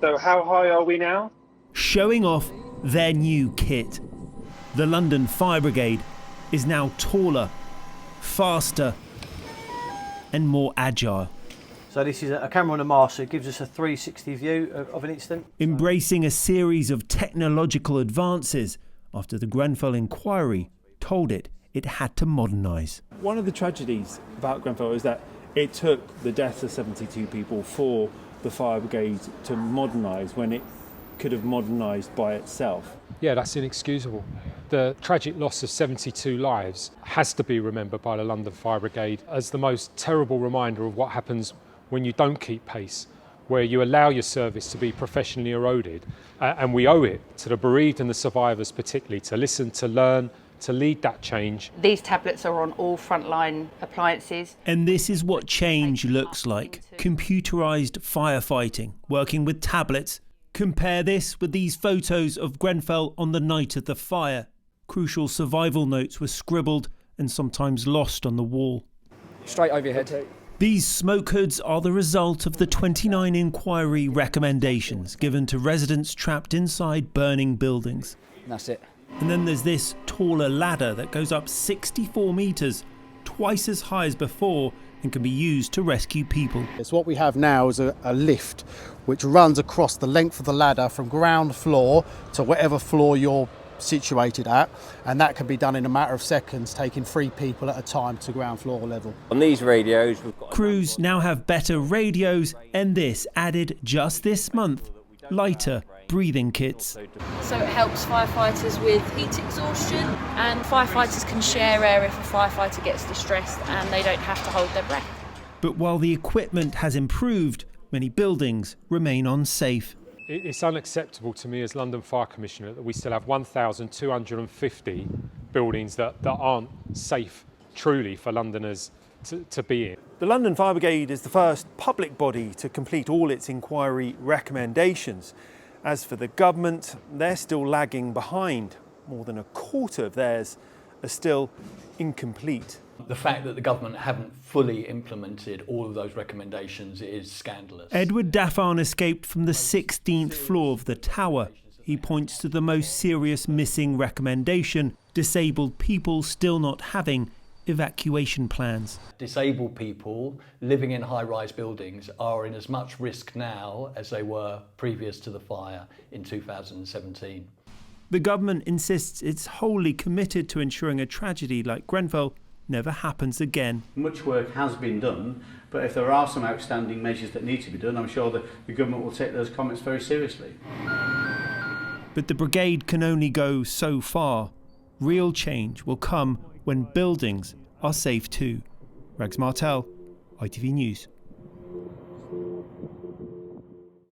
So how high are we now? Showing off their new kit. The London Fire Brigade is now taller, faster and more agile. So this is a camera on a mast, so it gives us a 360 view of an incident. Embracing a series of technological advances after the Grenfell Inquiry told it had to modernise. One of the tragedies about Grenfell is that it took the deaths of 72 people for the fire brigade to modernise when it could have modernised by itself. Yeah, that's inexcusable. The tragic loss of 72 lives has to be remembered by the London Fire Brigade as the most terrible reminder of what happens when you don't keep pace, where you allow your service to be professionally eroded. And we owe it to the bereaved and the survivors particularly to listen, to learn, to lead that change. These tablets are on all frontline appliances. And this is what change looks like. Computerised firefighting, working with tablets. Compare this with these photos of Grenfell on the night of the fire. Crucial survival notes were scribbled and sometimes lost on the wall. Straight over your head. Okay. These smoke hoods are the result of the 29 inquiry recommendations given to residents trapped inside burning buildings. That's it. And then there's this taller ladder that goes up 64 metres, twice as high as before, and can be used to rescue people. So what we have now is a lift which runs across the length of the ladder from ground floor to whatever floor you're situated at, and that can be done in a matter of seconds, taking 3 people at a time to ground floor level. On these radios, we've got Crews now have better radios, and this added just this month, lighter breathing kits. So it helps firefighters with heat exhaustion, and firefighters can share air if a firefighter gets distressed and they don't have to hold their breath. But while the equipment has improved, many buildings remain unsafe. It's unacceptable to me as London Fire Commissioner that we still have 1,250 buildings that aren't safe truly for Londoners to be in. The London Fire Brigade is the first public body to complete all its inquiry recommendations. As for the government, they're still lagging behind. More than a quarter of theirs are still incomplete. The fact that the government haven't fully implemented all of those recommendations is scandalous. Edward Daffarn escaped from the 16th floor of the tower. He points to the most serious missing recommendation: disabled people still not having evacuation plans. Disabled people living in high-rise buildings are in as much risk now as they were previous to the fire in 2017. The government insists it's wholly committed to ensuring a tragedy like Grenfell never happens again. Much work has been done, but if there are some outstanding measures that need to be done, I'm sure that the government will take those comments very seriously. But the brigade can only go so far. Real change will come when buildings are safe too. Rex Martel, ITV News.